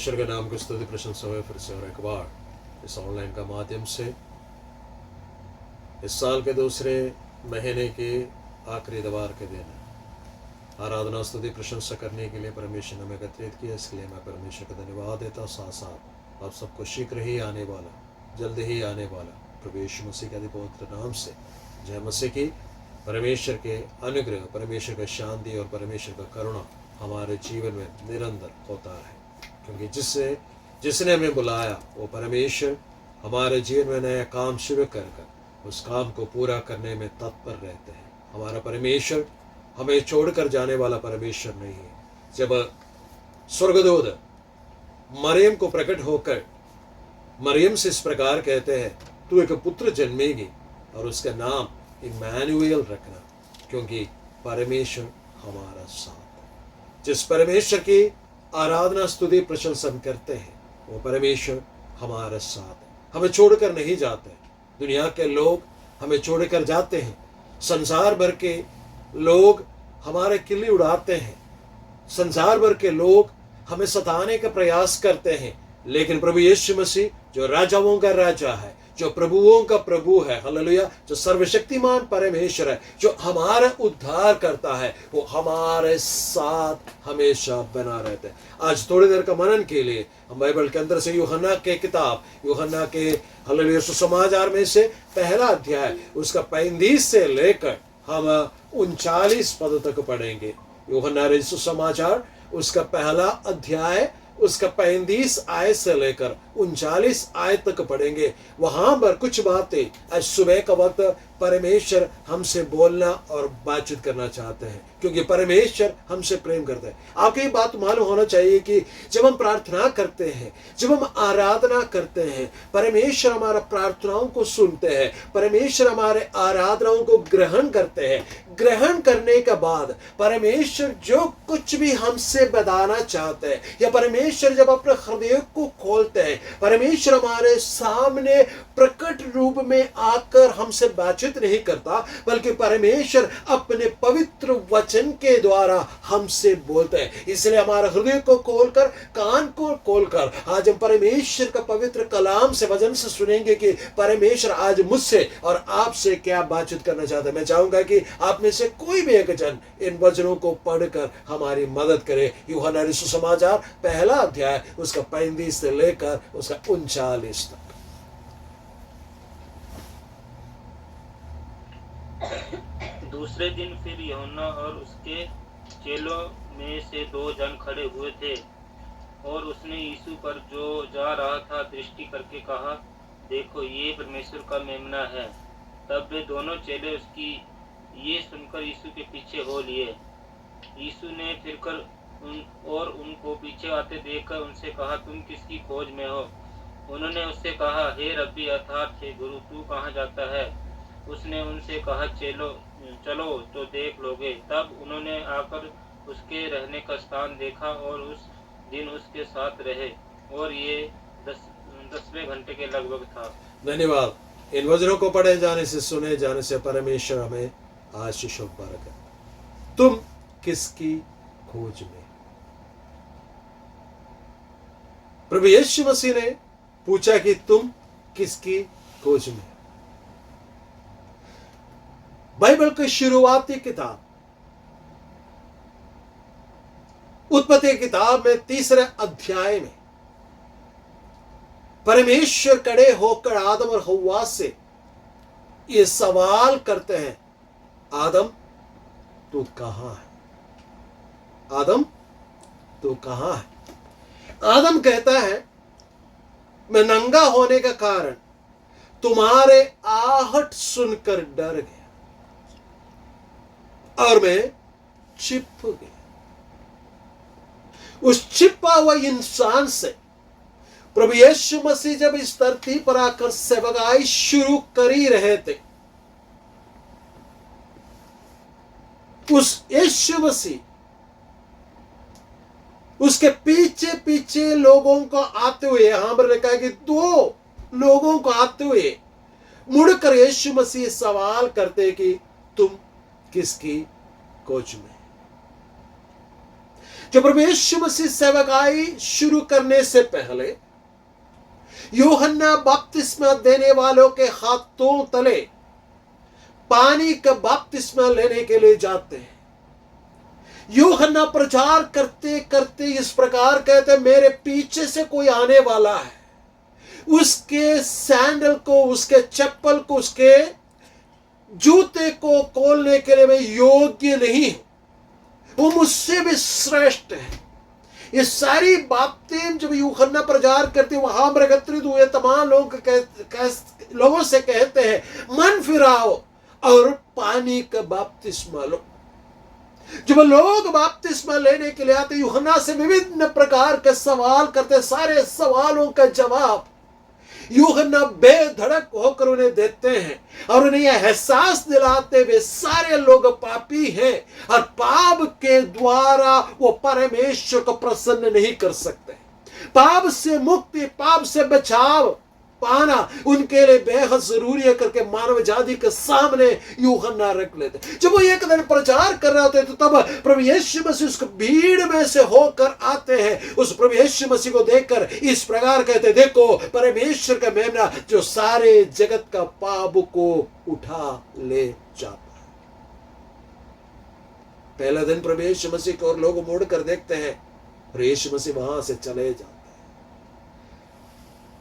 परमेश्वर के नाम की स्तुति प्रशंसा हो फिर से और एक बार इस ऑनलाइन का माध्यम से इस साल के दूसरे महीने के आखिरी दवार के दिन आराधना स्तुति प्रशंसा करने के लिए परमेश्वर ने हमें एकत्रित किया। इसलिए मैं परमेश्वर का धन्यवाद देता। साथ साथ आप सबको शीघ्र ही आने वाला, जल्द ही आने वाला प्रभु यीशु मसीह के अति पवित्र नाम से जय मसीह की। परमेश्वर के अनुग्रह, परमेश्वर का शांति और परमेश्वर का करुणा हमारे जीवन में निरंतर होता है, क्योंकि जिसने हमें बुलाया वो परमेश्वर हमारे जीवन में नया काम शुरू कर उस काम को पूरा करने में तत्पर रहते हैं। हमारा परमेश्वर हमें छोड़कर जाने वाला परमेश्वर नहीं है। जब स्वर्गदूत मरियम को प्रकट होकर मरियम से इस प्रकार कहते हैं, तू एक पुत्र जन्मेगी और उसका नाम इम्मानुएल रखना, क्योंकि परमेश्वर हमारा साथ है। जिस परमेश्वर की आराधना स्तुति प्रशंसा करते हैं वो परमेश्वर हमारे साथ है, हमें छोड़कर नहीं जाते। दुनिया के लोग हमें छोड़कर जाते हैं, संसार भर के लोग हमारे किल्ली उड़ाते हैं, संसार भर के लोग हमें सताने का प्रयास करते हैं, लेकिन प्रभु यीशु मसीह जो राजाओं का राजा है, जो प्रभुओं का प्रभु है, हालेलुया, जो सर्वशक्तिमान परमेश्वर है, जो हमारा उद्धार करता है, वो हमारे साथ हमेशा बना रहता है। आज थोड़ी देर का मनन के लिए हम बाइबल के अंदर से यूहन्ना के किताब, यूहन्ना के हालेलुया सुसमाचार में से पहला अध्याय उसका 35 से लेकर हम 39 पद तक पढ़ेंगे। यूहन्ना के सुसमाचार उसका पहला अध्याय उसका 35 आयत से लेकर 39 आयत तक पढ़ेंगे। वहां पर कुछ बातें आज सुबह का वक्त परमेश्वर हमसे बोलना और बातचीत करना चाहते हैं, क्योंकि परमेश्वर हमसे प्रेम करते हैं। आपको ये बात मालूम होना चाहिए कि जब हम प्रार्थना करते हैं, जब हम आराधना करते हैं, परमेश्वर हमारा प्रार्थनाओं को सुनते हैं, परमेश्वर हमारे आराधनाओं को ग्रहण करते हैं। ग्रहण करने के बाद परमेश्वर जो कुछ भी हमसे बताना चाहते हैं, या परमेश्वर जब अपने हृदय को खोलते हैं, परमेश्वर हमारे सामने प्रकट रूप में आकर हमसे बातचीत नहीं करता, बल्कि परमेश्वर अपने पवित्र वचन के द्वारा हमसे बोलते हैं। इसलिए हमारे हृदय को खोलकर, कान को खोलकर आज हम परमेश्वर का पवित्र कलाम से, वचन से सुनेंगे कि परमेश्वर आज मुझसे और आपसे क्या बातचीत करना चाहता है। मैं चाहूंगा कि आप में से कोई भी एक जन इन वचनों को पढ़कर हमारी मदद करे। यूहन्ना के सुसमाचार पहला अध्याय उसका 35 से लेकर उसका 39 तक। दूसरे दिन फिर यूहन्ना और उसके चेलों में से 2 जन खड़े हुए थे, और उसने यीशु पर जो जा रहा था दृष्टि करके कहा, देखो ये परमेश्वर का मेमना है। तब वे दोनों चेले उसकी ये सुनकर यीशु के पीछे हो लिए। यीशु ने फिरकर उनको पीछे आते देखकर उनसे कहा, तुम किसकी खोज में हो? उन्होंने उससे कहा, हे रब्बी, अर्थात हे गुरु, तू कहाँ जाता है? उसने उनसे कहा, चलो तो देख लोगे। तब उन्होंने आकर उसके रहने का स्थान देखा और उस दिन उसके साथ रहे, और ये 10वें घंटे के लगभग था। धन्यवाद। इन वचनों को पढ़े जाने से, सुने जाने से परमेश्वर हमें आशीष और बरकत। तुम किसकी खोज में? प्रभु यीशु मसीह ने पूछा कि तुम किसकी खोज में? बाइबल की शुरुआती किताब उत्पत्ति किताब में 3 अध्याय में परमेश्वर खड़े होकर आदम और हव्वा से ये सवाल करते हैं, आदम तू कहां है? आदम तू कहां है? आदम कहता है, मैं नंगा होने का कारण तुम्हारे आहट सुनकर डर गया और मैं छिप गया। उस छिपा हुआ इंसान से प्रभु यीशु मसीह जब इस धरती पर आकर सेवकाई शुरू कर ही रहे थे, उस यीशु मसीह उसके पीछे पीछे लोगों को आते हुए, यहां पर लिखा है कि 2 लोगों को आते हुए मुड़कर यीशु मसीह सवाल करते कि तुम किसकी खोज में? जब प्रभु यीशु मसीह सेवकाई शुरू करने से पहले यूहन्ना बपतिस्मा देने वालों के हाथों तले पानी का बपतिस्मा लेने के लिए जाते हैं। यूहन्ना प्रचार करते करते इस प्रकार कहते, मेरे पीछे से कोई आने वाला है, उसके सैंडल को, उसके चप्पल को, उसके जूते को खोलने के लिए मैं योग्य नहीं हूं, वो मुझसे भी श्रेष्ठ है। ये सारी बातें जब यूहन्ना प्रचार करते, वहां पर एकत्रित हुए तमाम लोगों से कहते हैं, मन फिराओ और पानी का बपतिस्मा लो। जब लोग बपतिस्मा लेने के लिए आते, यूहन्ना से विभिन्न प्रकार के सवाल करते, सारे सवालों का जवाब यूहन्ना बेधड़क होकर उन्हें देते हैं और उन्हें यह एहसास दिलाते वे सारे लोग पापी हैं और पाप के द्वारा वो परमेश्वर को प्रसन्न नहीं कर सकते। पाप से मुक्ति, पाप से बचाव पाना उनके लिए बेहद जरूरी है करके मानव जाति के सामने यूहन्ना रख लेते। जब वो एक दिन प्रचार कर रहे होते तो तब प्रभु यीशु मसीह उस भीड़ में से होकर आते हैं। उस प्रभु यीशु मसीह को देखकर इस प्रकार कहते, देखो परमेश्वर का मेमना जो सारे जगत का पाप को उठा ले जाता है। पहला दिन प्रभु यीशु मसीह को और लोग मुड़ कर देखते हैं और यीशु मसीह वहां से चले जाते हैं।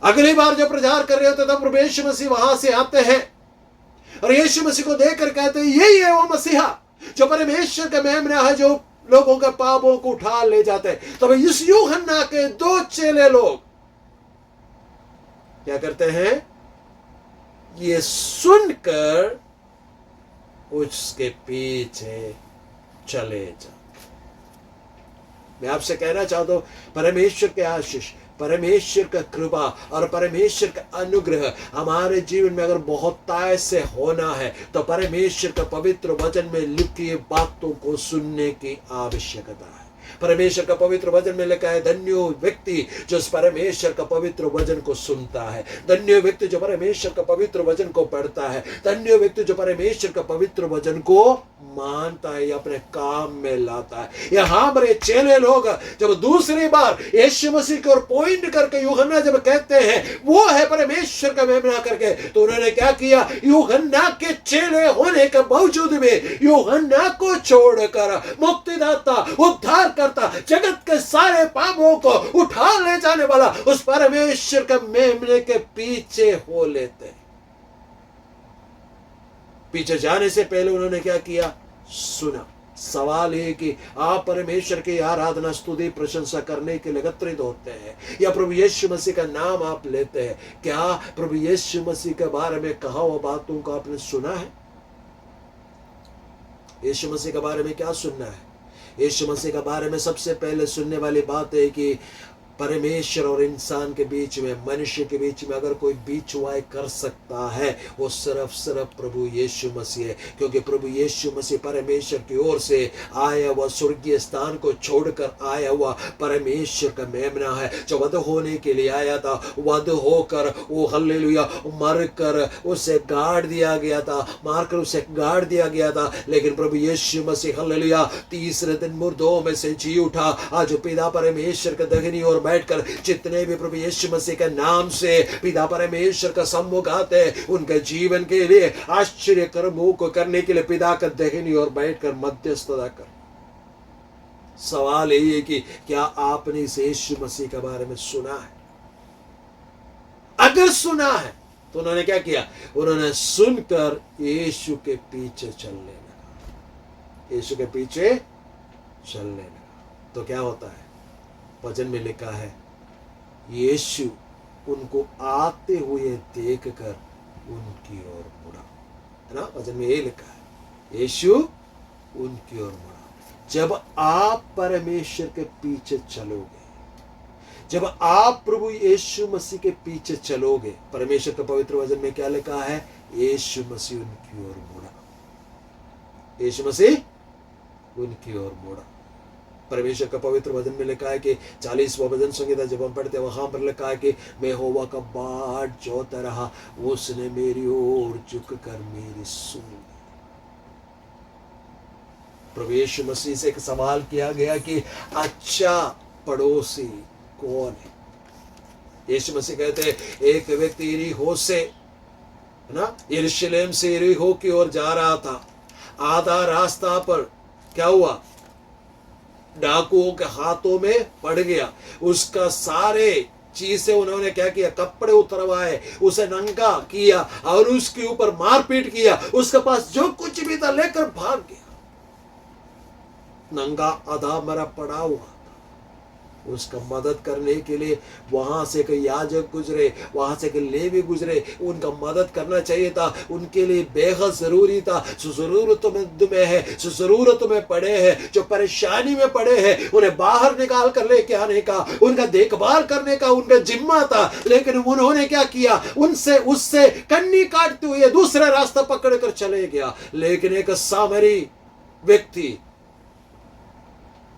अगली बार जब प्रचार कर रहे होते तब प्रभु यीशु मसीह वहां से आते हैं और यीशु मसीह को देखकर कहते हैं, यही है वो मसीहा जो परमेश्वर का मेमना है, जो लोगों के पापों को उठा ले जाते हैं। तब इस यूहन्ना के दो चेले लोग क्या करते हैं, ये सुनकर उसके पीछे चले जाते। मैं आपसे कहना चाहता हूं, परमेश्वर के आशीष, परमेश्वर का कृपा और परमेश्वर का अनुग्रह हमारे जीवन में अगर बहुतायत से होना है तो परमेश्वर का पवित्र वचन में लिखी बातों को सुनने की आवश्यकता है। परमेश्वर का पवित्र वचन में लिखा है, धन्य व्यक्ति जो परमेश्वर का पवित्र वचन को सुनता है, धन्य व्यक्ति जो परमेश्वर का पवित्र वचन को पढ़ता है, धन्य व्यक्ति जो परमेश्वर का पवित्र वचन को मानता है या अपने काम में लाता है। यहां पर चेले लोग जब दूसरी बार यीशु मसीह की ओर पॉइंट करके यूहन्ना जब कहते हैं वो है परमेश्वर का मेमना करके, तो उन्होंने क्या किया, यूहन्ना के चेले होने के बावजूद में यूहन्ना को छोड़कर मुक्तिदाता, उद्धार करता, जगत के सारे पापों को उठा ले जाने वाला उस परमेश्वर के मेमने के पीछे हो लेते। पीछे जाने से पहले उन्होंने क्या किया, सुना। सवाल है कि आप परमेश्वर की आराधना, स्तुति, प्रशंसा करने के लिए एकत्रित होते हैं या प्रभु यीशु मसीह का नाम आप लेते हैं, क्या प्रभु यीशु मसीह के बारे में कहा हुआ बातों को आपने सुना है? यीशु मसीह के बारे में क्या सुनना है? यीशु मसीह के बारे में सबसे पहले सुनने वाली बात है कि परमेश्वर और इंसान के बीच में, मनुष्य के बीच में अगर कोई बीचवाई कर सकता है वो सिर्फ प्रभु यीशु मसीह है, क्योंकि प्रभु यीशु मसीह परमेश्वर की ओर से आया हुआ, स्वर्गीय स्थान को छोड़कर आया हुआ परमेश्वर का मेमना है जो वध होने के लिए आया था। वध होकर वो हल्लेलुया मरकर उसे गाड़ दिया गया था, मारकर उसे गाड़ दिया गया था, लेकिन प्रभु यीशु मसीह हल्लेलुया तीसरे दिन मुर्दों में से जी उठा। आज पिता परमेश्वर के दाहिनी ओर बैठकर जितने भी प्रभु यीशु मसीह के नाम से पिता परमेश्वर का सम्मुख आते हैं उनके जीवन के लिए आश्चर्य कर्मों को करने के लिए पिता का दाहिनी ओर बैठकर मध्यस्थता कर। सवाल यही है कि क्या आपने इस यीशु मसीह के बारे में सुना है? अगर सुना है तो उन्होंने क्या किया, उन्होंने सुनकर यीशु के पीछे चलने लगा। यीशु के पीछे चलने लगा तो क्या होता है, वचन में लिखा है यीशु उनको आते हुए देखकर उनकी ओर मुड़ा, है ना? वचन में ये लिखा है यीशु उनकी ओर मुड़ा। जब आप परमेश्वर के पीछे चलोगे, जब आप प्रभु यीशु मसीह के पीछे चलोगे, परमेश्वर के पवित्र वचन में क्या लिखा है, यीशु मसीह उनकी ओर मुड़ा, यीशु मसीह उनकी ओर मुड़ा। परमेश्वर का पवित्र वचन में लिखा है कि 40वां भजन संहिता जब हम पढ़ते हैं वहां पर लिखा है कि मैं यहोवा का बाट जोता रहा, उसने मेरी ओर झुक कर मेरी सुनी। प्रभु यीशु मसीह से एक सवाल किया गया कि अच्छा पड़ोसी कौन है। यीशु मसीह कहते हैं, एक व्यक्ति यरीहो से, है ना, यरूशलेम से यरीहो की ओर जा रहा था। आधा रास्ता पर क्या हुआ, डाकुओं के हाथों में पड़ गया। उसका सारे चीजें उन्होंने क्या किया, कपड़े उतरवाए, उसे नंगा किया और उसके ऊपर मारपीट किया। उसके पास जो कुछ भी था लेकर भाग गया। नंगा आधा मरा पड़ा हुआ था। उसका मदद करने के लिए वहां से एक याजक गुजरे, वहां से एक लेवी गुजरे, उनका मदद करना चाहिए था। उनके लिए बेहद जरूरी था। जो जरूरत में है, जो जरूरत में पड़े हैं, जो परेशानी में पड़े हैं, उन्हें बाहर निकाल कर लेके आने का, उनका देखभाल करने का उनका जिम्मा था। लेकिन उन्होंने क्या किया, उससे कन्नी काटते हुए दूसरा रास्ता पकड़ कर चले गया। लेकिन एक सामरी व्यक्ति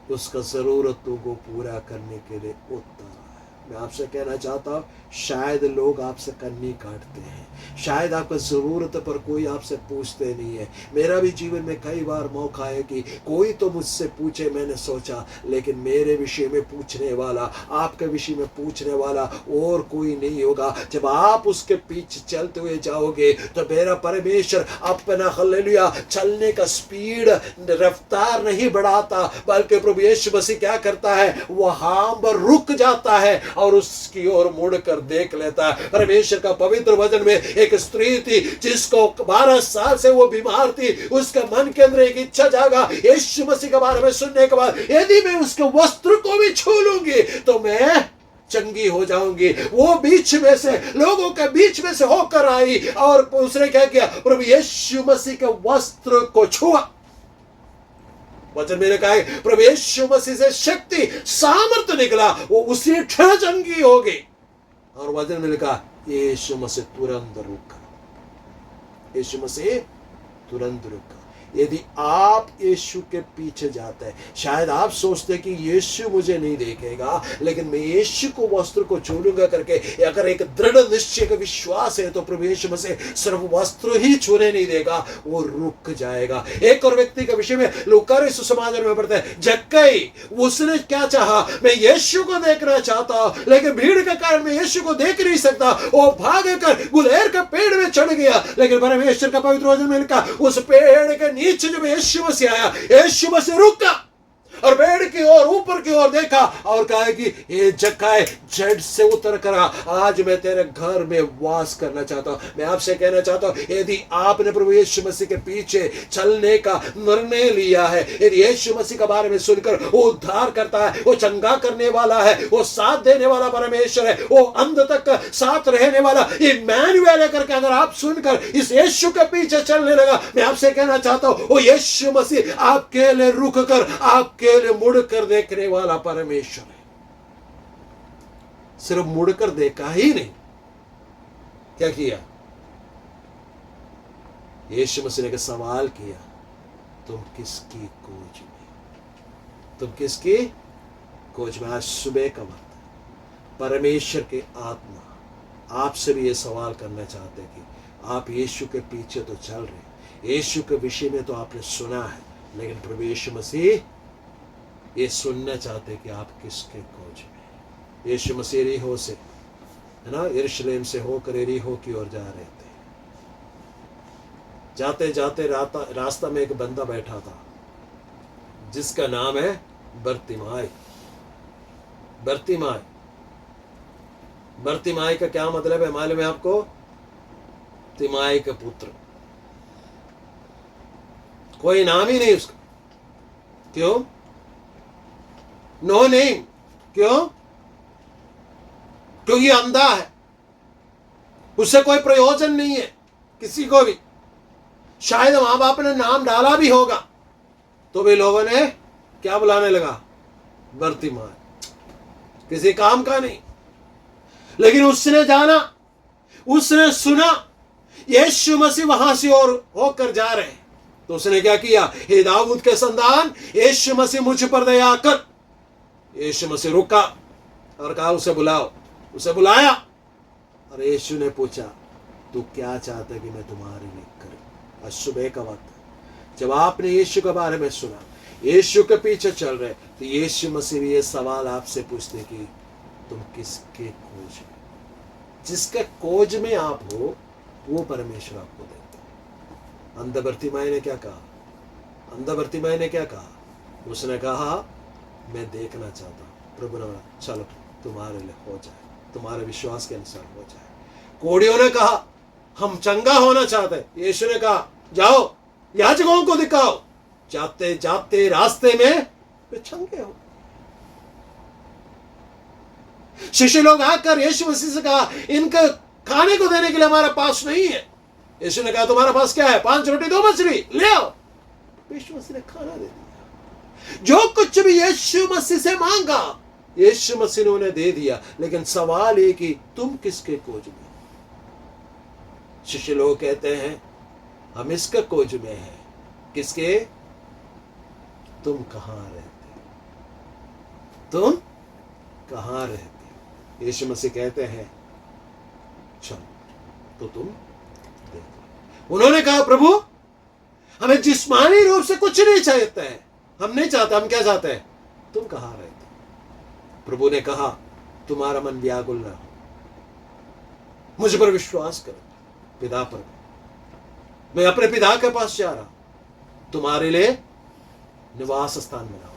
उसका जरूरतों को पूरा करने के लिए उतर रहा है। मैं आपसे कहना चाहता हूं, शायद लोग आपसे कन्नी काटते हैं, शायद आपका जरूरत पर कोई आपसे पूछते नहीं है। मेरा भी जीवन में कई बार मौका है कि कोई तो मुझसे पूछे, मैंने सोचा, लेकिन मेरे विषय में पूछने वाला, आपके विषय में पूछने वाला और कोई नहीं होगा। जब आप उसके पीछे चलते हुए जाओगे तो मेरा परमेश्वर अपना हालेलुया चलने का स्पीड, रफ्तार नहीं बढ़ाता, बल्कि प्रभु यीशु मसीह क्या करता है, वहां पर रुक जाता है और उसकी ओर मुड़कर देख लेता है। परमेश्वर का पवित्र वचन में एक स्त्री थी जिसको 12 साल से वो बीमार थी। उसके मन के अंदर एक इच्छा जागा, यीशु मसीह के बारे में सुनने के बाद यदि मैं उसके वस्त्र को भी छू लूंगी तो मैं चंगी हो जाऊंगी। वो बीच में से, लोगों के बीच में से होकर आई और उसने क्या किया, प्रभु यीशु मसीह के वस्त्र को छुआ। वचन में कहा है, प्रभु यीशु मसीह से शक्ति, सामर्थ्य निकला, वो उसी क्षण चंगी हो गई। और वचन में लिखा, यीशु मसीह तुरंत रुका। यीशु मसीह तुरंत रुका। यदि आप यीशु के पीछे जाते हैं, शायद आप सोचते हैं कि यीशु मुझे नहीं देखेगा, लेकिन मैं यीशु को वस्त्र को छू लूंगा करके अगर एक दृढ़ निश्चय का विश्वास है तो प्रभु यीशु मसीह सिर्फ वस्त्र ही छूने नहीं देगा, वो रुक जाएगा। एक और व्यक्ति के विषय में लूका सुसमाचार में पढ़ते हैं, जक्कई, उसने क्या चाहा, मैं यीशु को देखना चाहता हूं, लेकिन भीड़ के कारण मैं यीशु को देख नहीं सकता। वो भाग कर गुलेर के पेड़ में चढ़ गया। लेकिन परमेश्वर का पवित्र वचन में लिखा, उस पेड़ के नीचे जब यीशु मसीह आया, यीशु मसीह रुका और पेड़ की ओर, ऊपर की ओर देखा और कहा कि ये जक्कई, झट से उतर कर आज मैं तेरे घर में वास करना चाहता हूं। मैं आपसे कहना चाहता हूं, यदि आपने प्रभु यीशु मसीह के पीछे चलने का निर्णय लिया है, यदि यीशु मसीह के बारे में सुनकर वो उद्धार करता है, वो चंगा करने वाला है, वो साथ देने वाला परमेश्वर है, वो अंत तक साथ रहने वाला इम्मानुएल है करके अगर आप सुनकर इस यीशु के पीछे चलने लगा, मैं आपसे कहना चाहता हूं, वो यीशु मसीह आपके लिए रुक कर, आपके लिए मुड़कर देखने वाला परमेश्वर है। सिर्फ मुड़कर देखा ही नहीं, क्या किया, यीशु मसीह ने सवाल किया, तुम किसकी खोज में, तुम किसकी खोज में। आज सुबह का वक्त परमेश्वर की आत्मा आपसे भी ये सवाल करना चाहते हैं कि आप यीशु के पीछे तो चल रहे, यीशु के विषय में तो आपने सुना है, लेकिन प्रभु यीशु मसीह ये सुनना चाहते कि आप किसके खोज में। यीशु मसीह यरीहो से, है ना, यरूशलेम से होकर यरीहो की ओर जा रहे थे। जाते जाते रास्ता में एक बंदा बैठा था जिसका नाम है बर्तिमाई। बर्तिमाई, बर्तिमाई का क्या मतलब है मालूम है आपको? तिमाई का पुत्र। कोई नाम ही नहीं उसका। क्यों? No name. क्यों? क्योंकि अंधा है, उससे कोई प्रयोजन नहीं है किसी को भी। शायद मां बाप ने नाम डाला भी होगा तो भी लोगों ने क्या बुलाने लगा, बर्तिमाई, किसी काम का नहीं। लेकिन उसने जाना, उसने सुना यीशु मसीह वहां से और होकर जा रहे हैं, तो उसने क्या किया, हे दाऊद के संतान, यीशु मसीह मुझ पर दया कर। यीशु मसीह रुका और कहा, उसे बुलाओ। उसे बुलाया और यीशु ने पूछा, तू क्या चाहता है कि मैं तुम्हारे लिए करूं? आज सुबह का वक्त जब आपने यीशु के बारे में सुना, यीशु के पीछे चल रहे, तो यीशु मसीह भी ये सवाल आपसे पूछते कि तुम किसके खोज में, जिसके खोज में आप हो वो परमेश्वर आपको देता है। अंधा बर्तिमाई ने क्या कहा? अंधा बर्तिमाई ने क्या कहा? उसने कहा मैं देखना चाहता हूं। प्रभु ने बोला चलो तुम्हारे लिए हो जाए, तुम्हारे विश्वास के अनुसार हो जाए। कोढ़ियों ने कहा हम चंगा होना चाहते हैं। यीशु ने कहा जाओ याजकों को दिखाओ, जाते जाते रास्ते में वे चंगे हो। शिष्य लोग आकर यीशु मसीह से कहा इनका खाने को देने के लिए हमारे पास नहीं है। यीशु ने कहा तुम्हारे पास क्या है? 5 रोटी 2 मछली, ले आओ। यीशु मसीह ने खाना दे दिया। जो कुछ भी यीशु मसीह से मांगा यीशु मसीह ने उन्हें दे दिया। लेकिन सवाल ये कि तुम किसके खोज में? शिष्य लोग कहते हैं हम इसके खोज में हैं। किसके? तुम कहां रहते? तुम कहां रहते? यीशु मसीह कहते हैं चलो तो तुम देखो। उन्होंने कहा प्रभु हमें जिस्मानी रूप से कुछ नहीं चाहते हैं, हम नहीं चाहते, हम क्या चाहते हैं? तुम कहां रहते? प्रभु ने कहा तुम्हारा मन व्याकुल ना हो, मुझ पर विश्वास करो, पिता पर। मैं अपने पिता के पास जा रहा हूं, तुम्हारे लिए निवास स्थान बनाऊंगा।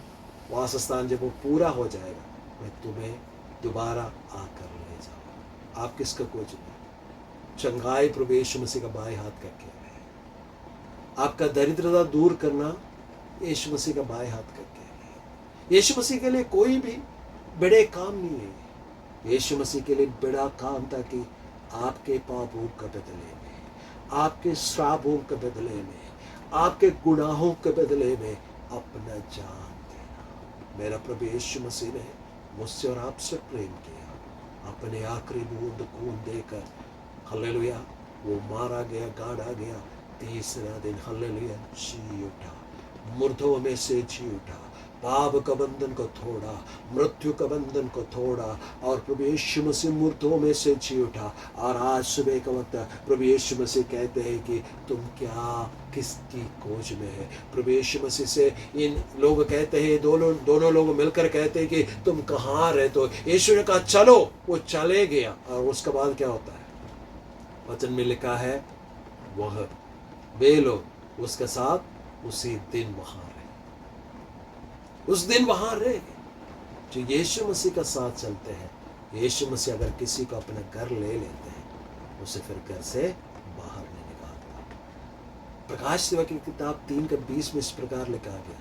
वास स्थान जब वो पूरा हो जाएगा मैं तुम्हें दोबारा आकर ले जाऊंगा। आप किसका खोज में? चंगाई प्रभु यीशु मसीह का बाएं हाथ करके है। आपका दरिद्रता दूर करना यीशु मसीह का बाएं हाथ करके है। यीशु मसीह के लिए कोई भी बड़े काम नहीं है। यीशु मसीह के लिए बड़ा काम था कि आपके पापों के बदले में, आपके श्रापों के बदले में, आपके गुनाहों के बदले में अपना जान देना। मेरा प्रभु यीशु मसीह ने मुझसे और आपसे प्रेम किया, अपने आखिरी बूंद खून देकर हालेलुया वो मारा गया, गाड़ा गया, तीसरा दिन हालेलुया जी उठा, मुर्दों में से जी उठा, पाप का बंधन को तोड़ा, मृत्यु का बंधन को तोड़ा और प्रभु यीशु मसीह मुर्दों में से जी उठा। और आज सुबह का वक्त प्रभु यीशु मसीह कहते हैं कि तुम क्या किसकी खोज में है? प्रभु यीशु मसीह से इन लोग कहते हैं, दोनों लोग मिलकर कहते हैं कि तुम कहाँ रहते हो? यीशु ने कहा चलो, वो चले गया। और उसके बाद क्या होता है? वचन में लिखा है वह वे लोग उसके साथ उसी दिन वहां रहे। उस दिन वहां रहे जो यीशु मसीह का साथ चलते हैं। यीशु मसीह अगर किसी को अपने घर ले लेते हैं उसे फिर घर से बाहर नहीं निकालता। प्रकाश सेवा की किताब 3:20 में इस प्रकार लिखा गया,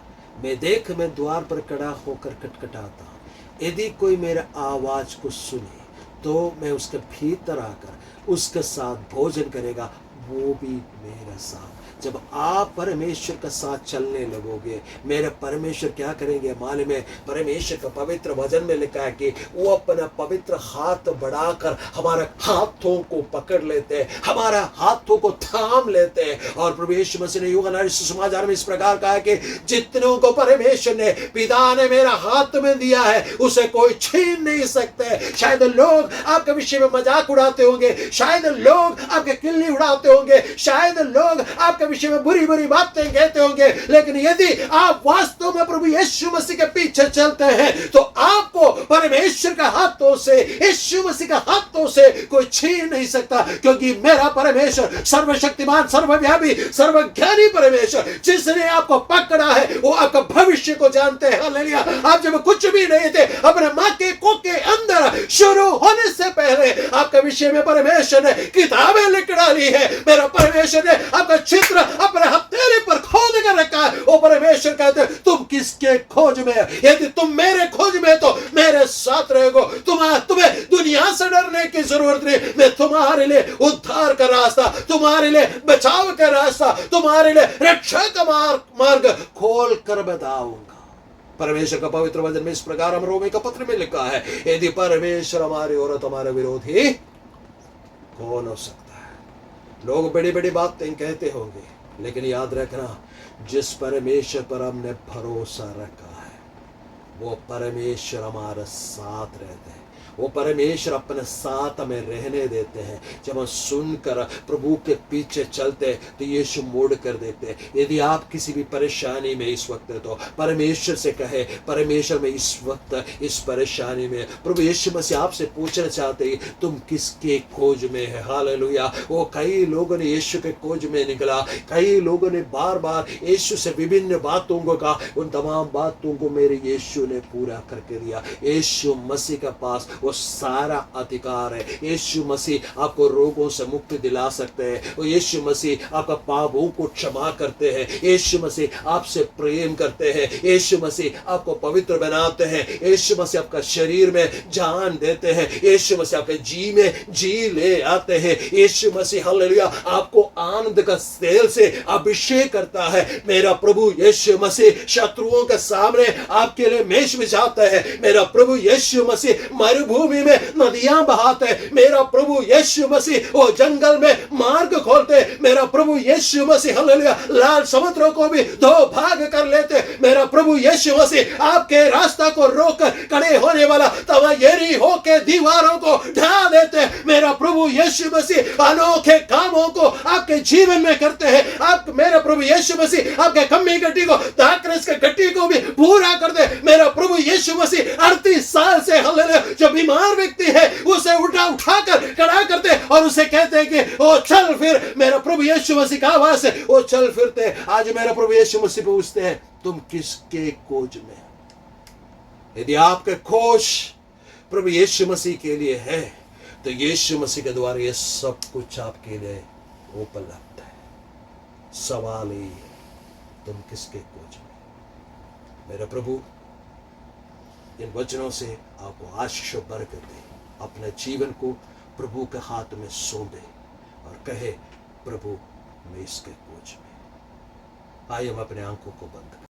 मैं द्वार पर खड़ा होकर खटखटाता हूं, यदि कोई मेरे आवाज को सुने तो मैं उसके भीतर आकर उसके साथ भोजन करेगा, वो भी मेरा साथ। जब आप परमेश्वर का साथ चलने लगोगे, मेरे परमेश्वर क्या करेंगे मालूम है? परमेश्वर का पवित्र वचन में लिखा है कि वो अपना पवित्र हाथ बढ़ाकर हमारे हाथों को पकड़ लेते हैं, हमारा हाथों को थाम लेते हैं। और प्रभु यीशु मसीह ने यूहन्ना सुसमाचार में इस प्रकार कहा कि जितनों को परमेश्वर ने पिता ने मेरा हाथ में दिया है उसे कोई छीन नहीं सकते। शायद लोग आपके विषय में मजाक उड़ाते होंगे, शायद लोग आपके किल्ली उड़ाते होंगे, शायद लोग आपके विषय में बुरी बुरी बातें कहते होंगे, लेकिन यदि आप वास्तव में प्रभु यीशु मसीह के पीछे चलते हैं तो आपको परमेश्वर के हाथों से, यीशु मसीह के हाथों से कोई छीन नहीं सकता। क्योंकि मेरा परमेश्वर सर्वशक्तिमान, सर्वव्यापी, सर्वज्ञानी परमेश्वर जिसने आपको पकड़ा है वो आपका भविष्य को जानते हैं। हालेलुया। आप जब कुछ भी नहीं थे, अपने मां के कोख के अंदर शुरू होने से पहले आपके विषय में परमेश्वर ने किताबें लिख डाली है। मेरा परमेश्वर ने आपका चित्र अपने हथेली पर खोद कर रखा है। वो परमेश्वर कहते हैं तुम किसके खोज में है? यदि तुम मेरे खोज में तो मेरे साथ रहोगे। तुम्हें दुनिया से डरने की जरूरत नहीं। मैं तुम्हारे लिए उद्धार का रास्ता, तुम्हारे लिए बचाव का रास्ता, तुम्हारे लिए रक्षा का मार्ग खोल कर बताऊंगा। परमेश्वर का पवित्र वचन में इस प्रकार हम रोमी का पत्र में लिखा है, यदि परमेश्वर हमारी और तुम्हारे विरोधी कौन हो सकता है? लोग बड़ी बड़ी बातें कहते होंगे, लेकिन याद रखना जिस परमेश्वर पर हमने भरोसा रखा है वो परमेश्वर हमारे साथ रहते हैं। वो परमेश्वर अपने साथ हमें रहने देते हैं। जब हम सुनकर प्रभु के पीछे चलते तो यीशु मोड़ कर देते हैं। यदि आप किसी भी परेशानी में इस वक्त तो परमेश्वर से कहे, परमेश्वर में इस वक्त इस परेशानी में प्रभु यीशु मसीह आपसे पूछना चाहते हैं तुम किसके खोज में है। हालेलुया। वो कई लोगों ने यीशु के खोज में निकला, कई लोगों ने बार बार यीशु से विभिन्न बातों को कहा, उन तमाम बातों को मेरे यीशु ने पूरा करके दिया। यीशु मसीह के पास वो सारा अधिकार है। यीशु मसीह आपको रोगों से मुक्ति दिला सकते हैं। वो यीशु मसीह आपका पापों को क्षमा करते हैं। यीशु मसीह आपसे प्रेम करते हैं। यीशु मसीह आपको पवित्र बनाते हैं। यीशु मसीह आपका शरीर में जान देते हैं। यीशु मसीह आपके जी में जी ले आते हैं। यीशु मसीह हालेलुया आपको आनंद का तेल से अभिषेक करता है। मेरा प्रभु यीशु मसीह शत्रुओं के सामने आपके लिए मेष बिछाता है। मेरा प्रभु यीशु मसीह मरुभूमि में नदियां बहाते हैं। मेरा प्रभु यीशु मसीह वो जंगल में मार्ग खोलते। मेरा प्रभु यीशु मसीह हालेलुया लाल समुद्रों को भी दो भाग कर लेते। मेरा प्रभु यीशु मसीह आपके रास्ता को रोककर खड़े होने वाला तवायरी होके दीवारों को ढा देते। मेरा प्रभु यीशु मसीह अनोखे कामों को आपके जीवन में करते हैं। आप मेरा प्रभु यीशु मसीह आपके कमी गड्डी को दाकरस के गड्डी को भी पूरा कर दे। मेरा प्रभु यीशु मसीह 38 साल से हालेलुया जो बीमार व्यक्ति है उसे उठाकर खड़ा करते और उसे कहते हैं कि ओ चल फिर। मेरा प्रभु यीशु मसीह का आवाज से वो चल फिरते। आज मेरा प्रभु यीशु मसीह पूछते हैं तुम किसके खोज में? यदि आपके खोज प्रभु यीशु मसीह के लिए है तो यीशु मसीह के द्वारा ये सब कुछ आपके लिए उपलब्ध है। सवाल ये तुम किसके खोज में? मेरा प्रभु इन वचनों से आपको आशीष और बरकत दे। अपने जीवन को प्रभु के हाथ में सौंपे और कहे प्रभु मैं इसके खोज में। आइए हम अपने आंखों को बंद करें।